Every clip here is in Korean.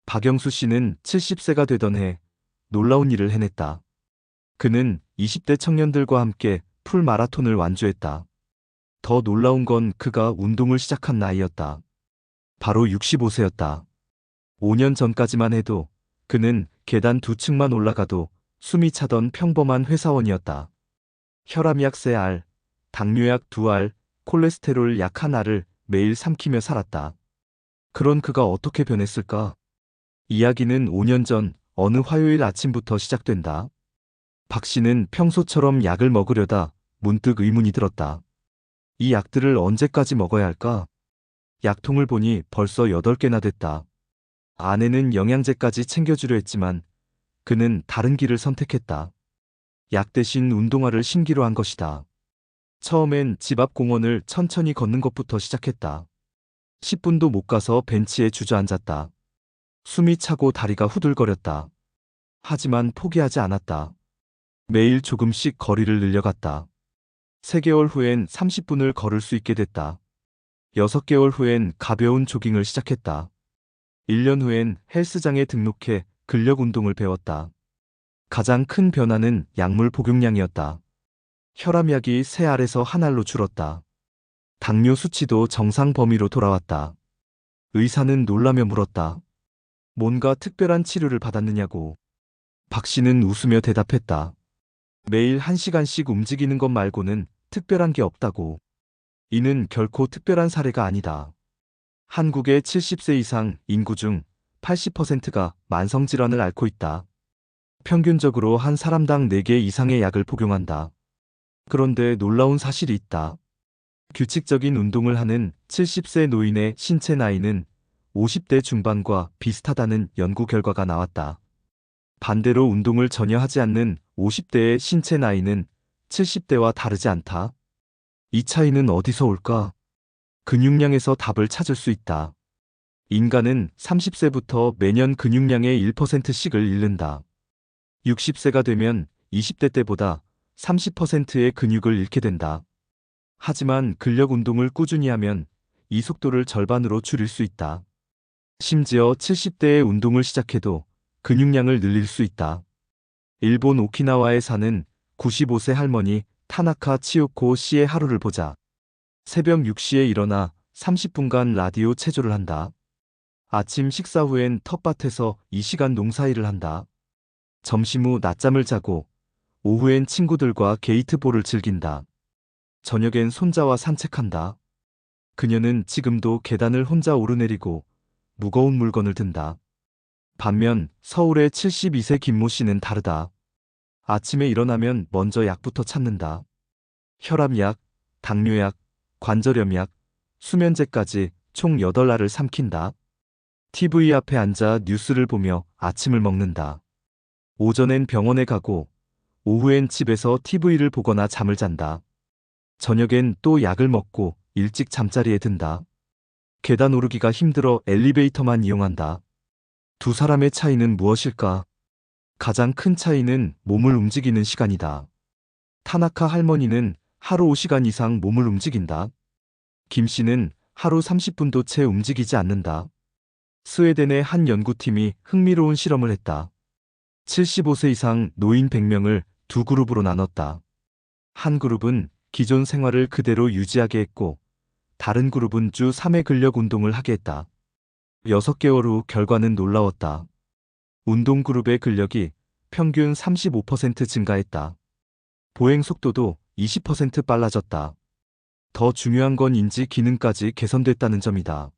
박영수 씨는 70세가 되던 해 놀라운 일을 해냈다. 그는 20대 청년들과 함께 풀 마라톤을 완주했다. 더 놀라운 건 그가 운동을 시작한 나이였다. 바로 65세였다. 5년 전까지만 해도 그는 계단 2층만 올라가도 숨이 차던 평범한 회사원이었다. 혈압약 3알, 당뇨약 2알, 콜레스테롤 약 1알을 매일 삼키며 살았다. 그런 그가 어떻게 변했을까? 이야기는 5년 전 어느 화요일 아침부터 시작된다. 박 씨는 평소처럼 약을 먹으려다 문득 의문이 들었다. 이 약들을 언제까지 먹어야 할까? 약통을 보니 벌써 8개나 됐다. 아내는 영양제까지 챙겨주려 했지만 그는 다른 길을 선택했다. 약 대신 운동화를 신기로 한 것이다. 처음엔 집 앞 공원을 천천히 걷는 것부터 시작했다. 10분도 못 가서 벤치에 주저앉았다. 숨이 차고 다리가 후들거렸다. 하지만 포기하지 않았다. 매일 조금씩 거리를 늘려갔다. 3개월 후엔 30분을 걸을 수 있게 됐다. 6개월 후엔 가벼운 조깅을 시작했다. 1년 후엔 헬스장에 등록해 근력 운동을 배웠다. 가장 큰 변화는 약물 복용량이었다. 혈압약이 3알에서 1알로 줄었다. 당뇨 수치도 정상 범위로 돌아왔다. 의사는 놀라며 물었다. 뭔가 특별한 치료를 받았느냐고. 박 씨는 웃으며 대답했다. 매일 1시간씩 움직이는 것 말고는 특별한 게 없다고. 이는 결코 특별한 사례가 아니다. 한국의 70세 이상 인구 중 80%가 만성질환을 앓고 있다. 평균적으로 한 사람당 4개 이상의 약을 복용한다. 그런데 놀라운 사실이 있다. 규칙적인 운동을 하는 70세 노인의 신체 나이는 50대 중반과 비슷하다는 연구 결과가 나왔다. 반대로 운동을 전혀 하지 않는 50대의 신체 나이는 70대와 다르지 않다. 이 차이는 어디서 올까? 근육량에서 답을 찾을 수 있다. 인간은 30세부터 매년 근육량의 1%씩을 잃는다. 60세가 되면 20대 때보다 30%의 근육을 잃게 된다. 하지만 근력 운동을 꾸준히 하면 이 속도를 절반으로 줄일 수 있다. 심지어 70대에 운동을 시작해도 근육량을 늘릴 수 있다. 일본 오키나와에 사는 95세 할머니 타나카 치요코 씨의 하루를 보자. 새벽 6시에 일어나 30분간 라디오 체조를 한다. 아침 식사 후엔 텃밭에서 2시간 농사일을 한다. 점심 후 낮잠을 자고 오후엔 친구들과 게이트볼을 즐긴다. 저녁엔 손자와 산책한다. 그녀는 지금도 계단을 혼자 오르내리고 무거운 물건을 든다. 반면 서울의 72세 김모 씨는 다르다. 아침에 일어나면 먼저 약부터 찾는다. 혈압약, 당뇨약, 관절염약, 수면제까지 총 8알을 삼킨다. TV 앞에 앉아 뉴스를 보며 아침을 먹는다. 오전엔 병원에 가고 오후엔 집에서 TV를 보거나 잠을 잔다. 저녁엔 또 약을 먹고 일찍 잠자리에 든다. 계단 오르기가 힘들어 엘리베이터만 이용한다. 두 사람의 차이는 무엇일까? 가장 큰 차이는 몸을 움직이는 시간이다. 타나카 할머니는 하루 5시간 이상 몸을 움직인다. 김 씨는 하루 30분도 채 움직이지 않는다. 스웨덴의 한 연구팀이 흥미로운 실험을 했다. 75세 이상 노인 100명을 두 그룹으로 나눴다. 한 그룹은 기존 생활을 그대로 유지하게 했고, 다른 그룹은 주 3회 근력 운동을 하게 했다. 6개월 후 결과는 놀라웠다. 운동 그룹의 근력이 평균 35% 증가했다. 보행 속도도 20% 빨라졌다. 더 중요한 건 인지 기능까지 개선됐다는 점이다.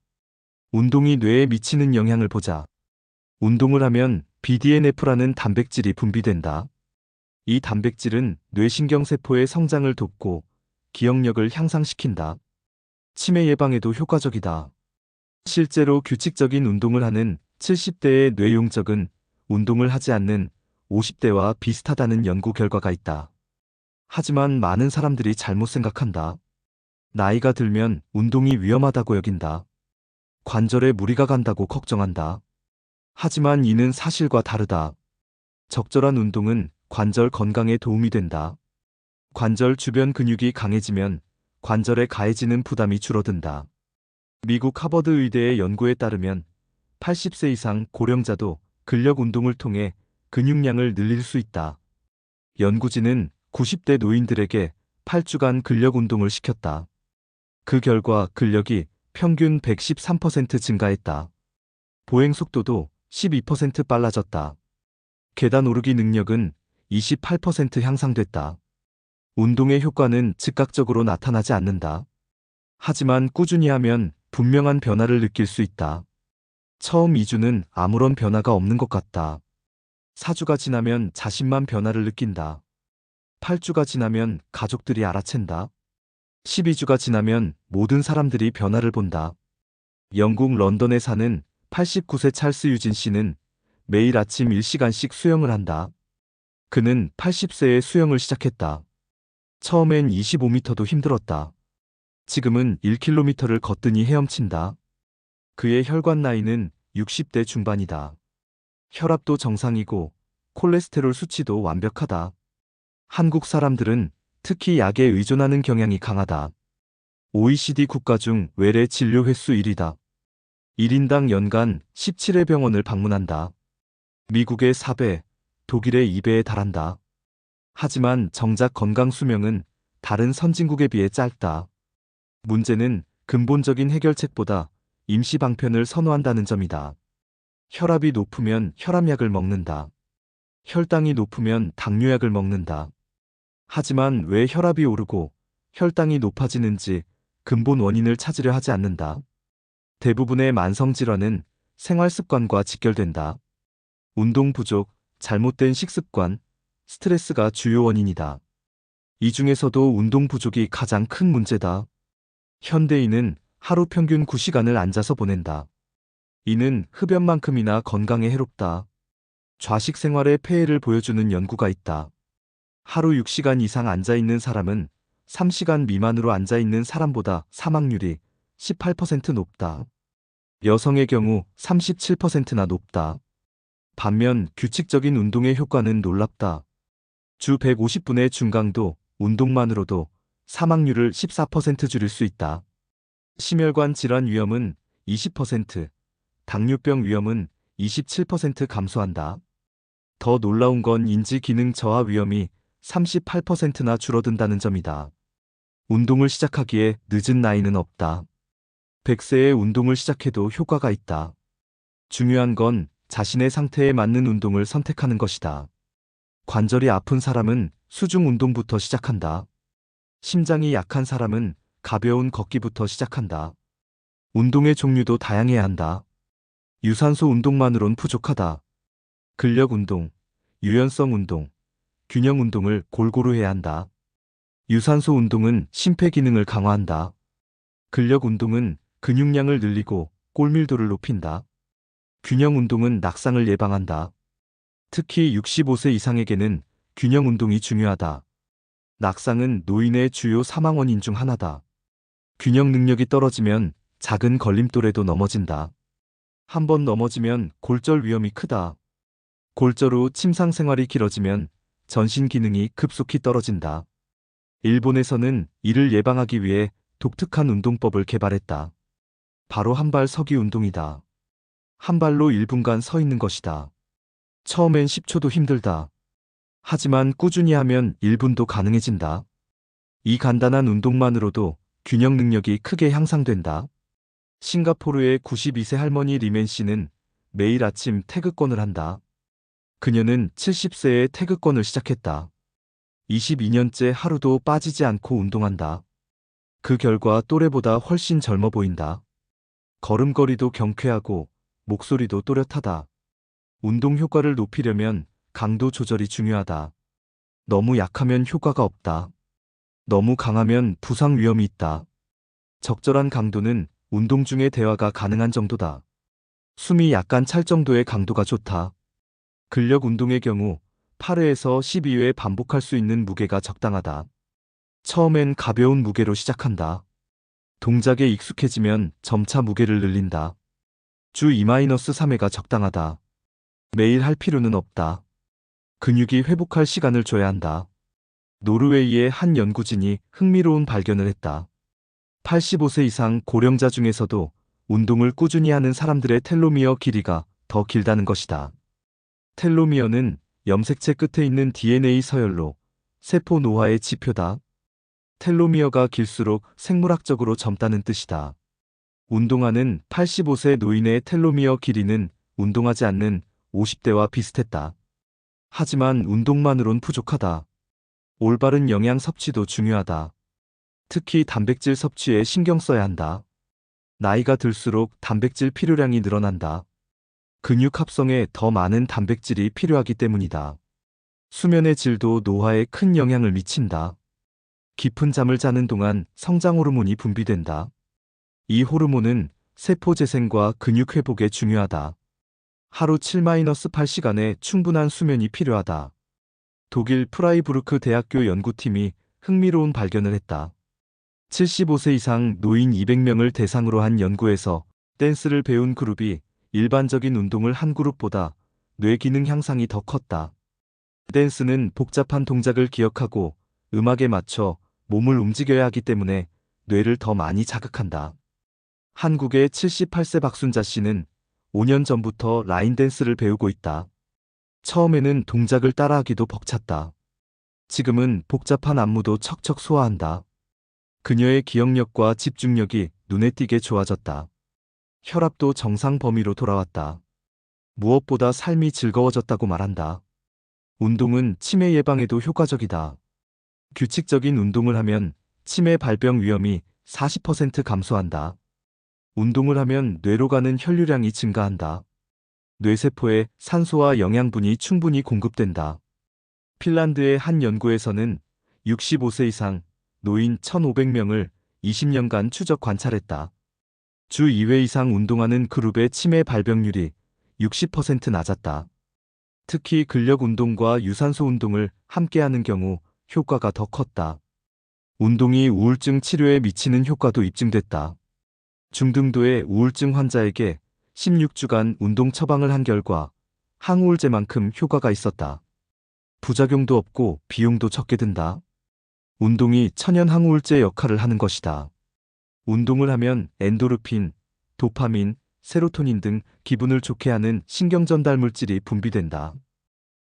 운동이 뇌에 미치는 영향을 보자. 운동을 하면 BDNF라는 단백질이 분비된다. 이 단백질은 뇌신경세포의 성장을 돕고 기억력을 향상시킨다. 치매 예방에도 효과적이다. 실제로 규칙적인 운동을 하는 70대의 뇌 용적은 운동을 하지 않는 50대와 비슷하다는 연구 결과가 있다. 하지만 많은 사람들이 잘못 생각한다. 나이가 들면 운동이 위험하다고 여긴다. 관절에 무리가 간다고 걱정한다. 하지만 이는 사실과 다르다. 적절한 운동은 관절 건강에 도움이 된다. 관절 주변 근육이 강해지면 관절에 가해지는 부담이 줄어든다. 미국 하버드 의대의 연구에 따르면 80세 이상 고령자도 근력 운동을 통해 근육량을 늘릴 수 있다. 연구진은 90대 노인들에게 8주간 근력 운동을 시켰다. 그 결과 근력이 평균 113% 증가했다. 보행 속도도 12% 빨라졌다. 계단 오르기 능력은 28% 향상됐다. 운동의 효과는 즉각적으로 나타나지 않는다. 하지만 꾸준히 하면 분명한 변화를 느낄 수 있다. 처음 2주는 아무런 변화가 없는 것 같다. 4주가 지나면 자신만 변화를 느낀다. 8주가 지나면 가족들이 알아챈다. 12주가 지나면 모든 사람들이 변화를 본다. 영국 런던에 사는 89세 찰스 유진 씨는 매일 아침 1시간씩 수영을 한다. 그는 80세에 수영을 시작했다. 처음엔 25m도 힘들었다. 지금은 1km를 거뜬히 헤엄친다. 그의 혈관 나이는 60대 중반이다. 혈압도 정상이고 콜레스테롤 수치도 완벽하다. 한국 사람들은 특히 약에 의존하는 경향이 강하다. OECD 국가 중 외래 진료 횟수 1위다. 1인당 연간 17회 병원을 방문한다. 미국의 4배, 독일의 2배에 달한다. 하지만 정작 건강 수명은 다른 선진국에 비해 짧다. 문제는 근본적인 해결책보다 임시 방편을 선호한다는 점이다. 혈압이 높으면 혈압약을 먹는다. 혈당이 높으면 당뇨약을 먹는다. 하지만 왜 혈압이 오르고 혈당이 높아지는지 근본 원인을 찾으려 하지 않는다. 대부분의 만성질환은 생활습관과 직결된다. 운동 부족, 잘못된 식습관, 스트레스가 주요 원인이다. 이 중에서도 운동 부족이 가장 큰 문제다. 현대인은 하루 평균 9시간을 앉아서 보낸다. 이는 흡연만큼이나 건강에 해롭다. 좌식 생활의 폐해를 보여주는 연구가 있다. 하루 6시간 이상 앉아있는 사람은 3시간 미만으로 앉아있는 사람보다 사망률이 18% 높다. 여성의 경우 37%나 높다. 반면 규칙적인 운동의 효과는 놀랍다. 주 150분의 중강도 운동만으로도 사망률을 14% 줄일 수 있다. 심혈관 질환 위험은 20%, 당뇨병 위험은 27% 감소한다. 더 놀라운 건 인지 기능 저하 위험이 38%나 줄어든다는 점이다. 운동을 시작하기에 늦은 나이는 없다. 100세에 운동을 시작해도 효과가 있다. 중요한 건 자신의 상태에 맞는 운동을 선택하는 것이다. 관절이 아픈 사람은 수중 운동부터 시작한다. 심장이 약한 사람은 가벼운 걷기부터 시작한다. 운동의 종류도 다양해야 한다. 유산소 운동만으론 부족하다. 근력 운동, 유연성 운동, 균형 운동을 골고루 해야 한다. 유산소 운동은 심폐 기능을 강화한다. 근력 운동은 근육량을 늘리고 골밀도를 높인다. 균형 운동은 낙상을 예방한다. 특히 65세 이상에게는 균형 운동이 중요하다. 낙상은 노인의 주요 사망 원인 중 하나다. 균형 능력이 떨어지면 작은 걸림돌에도 넘어진다. 한 번 넘어지면 골절 위험이 크다. 골절 후 침상 생활이 길어지면 전신 기능이 급속히 떨어진다. 일본에서는 이를 예방하기 위해 독특한 운동법을 개발했다. 바로 한발 서기 운동이다. 한 발로 1분간 서 있는 것이다. 처음엔 10초도 힘들다. 하지만 꾸준히 하면 1분도 가능해진다. 이 간단한 운동만으로도 균형 능력이 크게 향상된다. 싱가포르의 92세 할머니 리멘 씨는 매일 아침 태극권을 한다. 그녀는 70세에 태극권을 시작했다. 22년째 하루도 빠지지 않고 운동한다. 그 결과 또래보다 훨씬 젊어 보인다. 걸음걸이도 경쾌하고 목소리도 또렷하다. 운동 효과를 높이려면 강도 조절이 중요하다. 너무 약하면 효과가 없다. 너무 강하면 부상 위험이 있다. 적절한 강도는 운동 중에 대화가 가능한 정도다. 숨이 약간 찰 정도의 강도가 좋다. 근력 운동의 경우 8회에서 12회 반복할 수 있는 무게가 적당하다. 처음엔 가벼운 무게로 시작한다. 동작에 익숙해지면 점차 무게를 늘린다. 주 2-3회가 적당하다. 매일 할 필요는 없다. 근육이 회복할 시간을 줘야 한다. 노르웨이의 한 연구진이 흥미로운 발견을 했다. 85세 이상 고령자 중에서도 운동을 꾸준히 하는 사람들의 텔로미어 길이가 더 길다는 것이다. 텔로미어는 염색체 끝에 있는 DNA 서열로 세포 노화의 지표다. 텔로미어가 길수록 생물학적으로 젊다는 뜻이다. 운동하는 85세 노인의 텔로미어 길이는 운동하지 않는 50대와 비슷했다. 하지만 운동만으론 부족하다. 올바른 영양 섭취도 중요하다. 특히 단백질 섭취에 신경 써야 한다. 나이가 들수록 단백질 필요량이 늘어난다. 근육 합성에 더 많은 단백질이 필요하기 때문이다. 수면의 질도 노화에 큰 영향을 미친다. 깊은 잠을 자는 동안 성장 호르몬이 분비된다. 이 호르몬은 세포 재생과 근육 회복에 중요하다. 하루 7-8시간의 충분한 수면이 필요하다. 독일 프라이부르크 대학교 연구팀이 흥미로운 발견을 했다. 75세 이상 노인 200명을 대상으로 한 연구에서 댄스를 배운 그룹이 일반적인 운동을 한 그룹보다 뇌 기능 향상이 더 컸다. 댄스는 복잡한 동작을 기억하고 음악에 맞춰 몸을 움직여야 하기 때문에 뇌를 더 많이 자극한다. 한국의 78세 박순자 씨는 5년 전부터 라인 댄스를 배우고 있다. 처음에는 동작을 따라하기도 벅찼다. 지금은 복잡한 안무도 척척 소화한다. 그녀의 기억력과 집중력이 눈에 띄게 좋아졌다. 혈압도 정상 범위로 돌아왔다. 무엇보다 삶이 즐거워졌다고 말한다. 운동은 치매 예방에도 효과적이다. 규칙적인 운동을 하면 치매 발병 위험이 40% 감소한다. 운동을 하면 뇌로 가는 혈류량이 증가한다. 뇌세포에 산소와 영양분이 충분히 공급된다. 핀란드의 한 연구에서는 65세 이상 노인 1,500명을 20년간 추적 관찰했다. 주 2회 이상 운동하는 그룹의 치매 발병률이 60% 낮았다. 특히 근력 운동과 유산소 운동을 함께하는 경우 효과가 더 컸다. 운동이 우울증 치료에 미치는 효과도 입증됐다. 중등도의 우울증 환자에게 16주간 운동 처방을 한 결과 항우울제만큼 효과가 있었다. 부작용도 없고 비용도 적게 든다. 운동이 천연 항우울제 역할을 하는 것이다. 운동을 하면 엔도르핀, 도파민, 세로토닌 등 기분을 좋게 하는 신경전달 물질이 분비된다.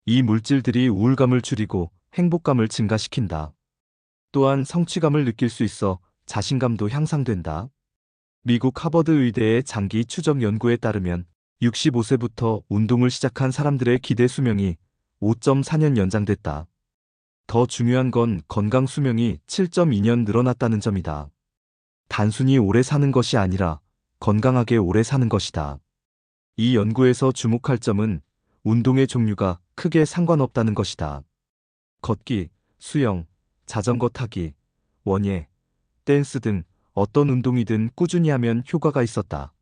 이 물질들이 우울감을 줄이고 행복감을 증가시킨다. 또한 성취감을 느낄 수 있어 자신감도 향상된다. 미국 하버드 의대의 장기 추적 연구에 따르면 65세부터 운동을 시작한 사람들의 기대 수명이 5.4년 연장됐다. 더 중요한 건 건강 수명이 7.2년 늘어났다는 점이다. 단순히 오래 사는 것이 아니라 건강하게 오래 사는 것이다. 이 연구에서 주목할 점은 운동의 종류가 크게 상관없다는 것이다. 걷기, 수영, 자전거 타기, 원예, 댄스 등 어떤 운동이든 꾸준히 하면 효과가 있었다.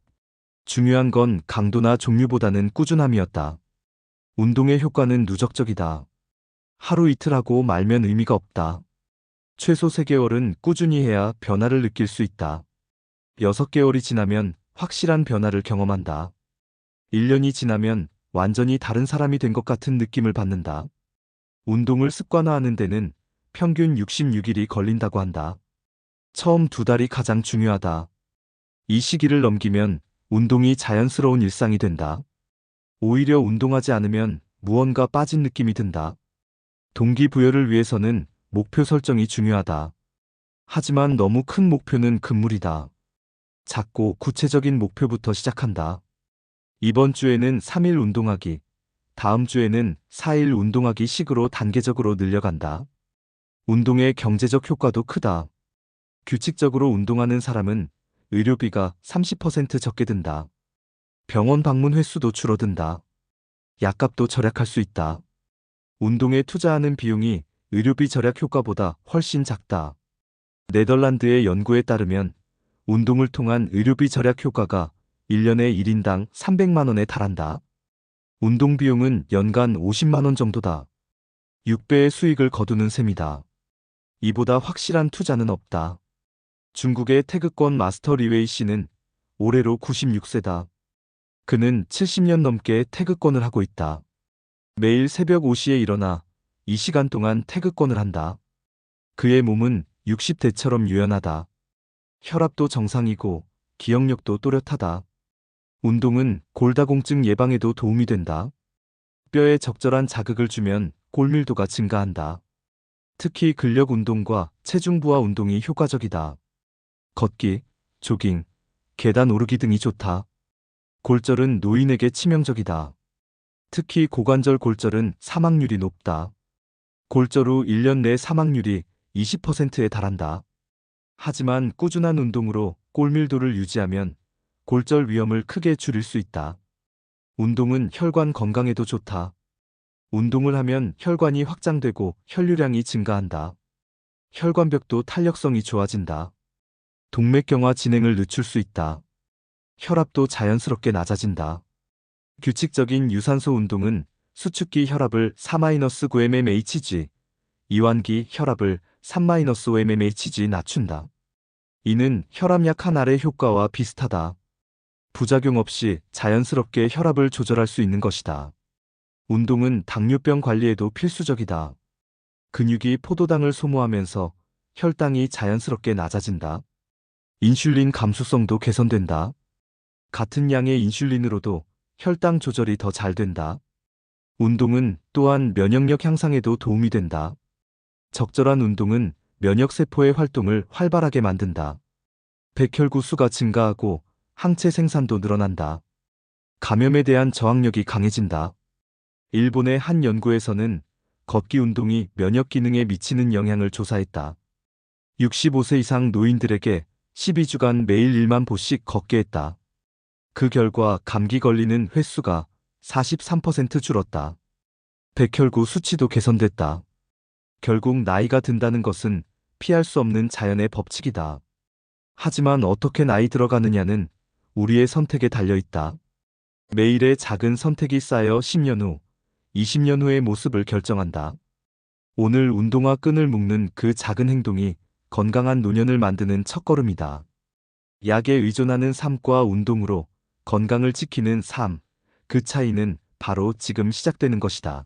중요한 건 강도나 종류보다는 꾸준함이었다. 운동의 효과는 누적적이다. 하루 이틀 하고 말면 의미가 없다. 최소 3개월은 꾸준히 해야 변화를 느낄 수 있다. 6개월이 지나면 확실한 변화를 경험한다. 1년이 지나면 완전히 다른 사람이 된 것 같은 느낌을 받는다. 운동을 습관화하는 데는 평균 66일이 걸린다고 한다. 처음 2달이 가장 중요하다. 이 시기를 넘기면 운동이 자연스러운 일상이 된다. 오히려 운동하지 않으면 무언가 빠진 느낌이 든다. 동기부여를 위해서는 목표 설정이 중요하다. 하지만 너무 큰 목표는 금물이다. 작고 구체적인 목표부터 시작한다. 이번 주에는 3일 운동하기, 다음 주에는 4일 운동하기 식으로 단계적으로 늘려간다. 운동의 경제적 효과도 크다. 규칙적으로 운동하는 사람은 의료비가 30% 적게 든다. 병원 방문 횟수도 줄어든다. 약값도 절약할 수 있다. 운동에 투자하는 비용이 의료비 절약 효과보다 훨씬 작다. 네덜란드의 연구에 따르면 운동을 통한 의료비 절약 효과가 1년에 1인당 300만 원에 달한다. 운동 비용은 연간 50만 원 정도다. 6배의 수익을 거두는 셈이다. 이보다 확실한 투자는 없다. 중국의 태극권 마스터 리웨이 씨는 올해로 96세다. 그는 70년 넘게 태극권을 하고 있다. 매일 새벽 5시에 일어나 이 시간 동안 태극권을 한다. 그의 몸은 60대처럼 유연하다. 혈압도 정상이고 기억력도 또렷하다. 운동은 골다공증 예방에도 도움이 된다. 뼈에 적절한 자극을 주면 골밀도가 증가한다. 특히 근력 운동과 체중 부하 운동이 효과적이다. 걷기, 조깅, 계단 오르기 등이 좋다. 골절은 노인에게 치명적이다. 특히 고관절 골절은 사망률이 높다. 골절 후 1년 내 사망률이 20%에 달한다. 하지만 꾸준한 운동으로 골밀도를 유지하면 골절 위험을 크게 줄일 수 있다. 운동은 혈관 건강에도 좋다. 운동을 하면 혈관이 확장되고 혈류량이 증가한다. 혈관벽도 탄력성이 좋아진다. 동맥경화 진행을 늦출 수 있다. 혈압도 자연스럽게 낮아진다. 규칙적인 유산소 운동은 수축기 혈압을 4-9mmHg, 이완기 혈압을 3-5mmHg 낮춘다. 이는 혈압약 한 알의 효과와 비슷하다. 부작용 없이 자연스럽게 혈압을 조절할 수 있는 것이다. 운동은 당뇨병 관리에도 필수적이다. 근육이 포도당을 소모하면서 혈당이 자연스럽게 낮아진다. 인슐린 감수성도 개선된다. 같은 양의 인슐린으로도 혈당 조절이 더 잘 된다. 운동은 또한 면역력 향상에도 도움이 된다. 적절한 운동은 면역세포의 활동을 활발하게 만든다. 백혈구 수가 증가하고 항체 생산도 늘어난다. 감염에 대한 저항력이 강해진다. 일본의 한 연구에서는 걷기 운동이 면역 기능에 미치는 영향을 조사했다. 65세 이상 노인들에게 12주간 매일 1만 보씩 걷게 했다. 그 결과 감기 걸리는 횟수가 43% 줄었다. 백혈구 수치도 개선됐다. 결국 나이가 든다는 것은 피할 수 없는 자연의 법칙이다. 하지만 어떻게 나이 들어가느냐는 우리의 선택에 달려 있다. 매일의 작은 선택이 쌓여 10년 후, 20년 후의 모습을 결정한다. 오늘 운동화 끈을 묶는 그 작은 행동이 건강한 노년을 만드는 첫걸음이다. 약에 의존하는 삶과 운동으로 건강을 지키는 삶, 그 차이는 바로 지금 시작되는 것이다.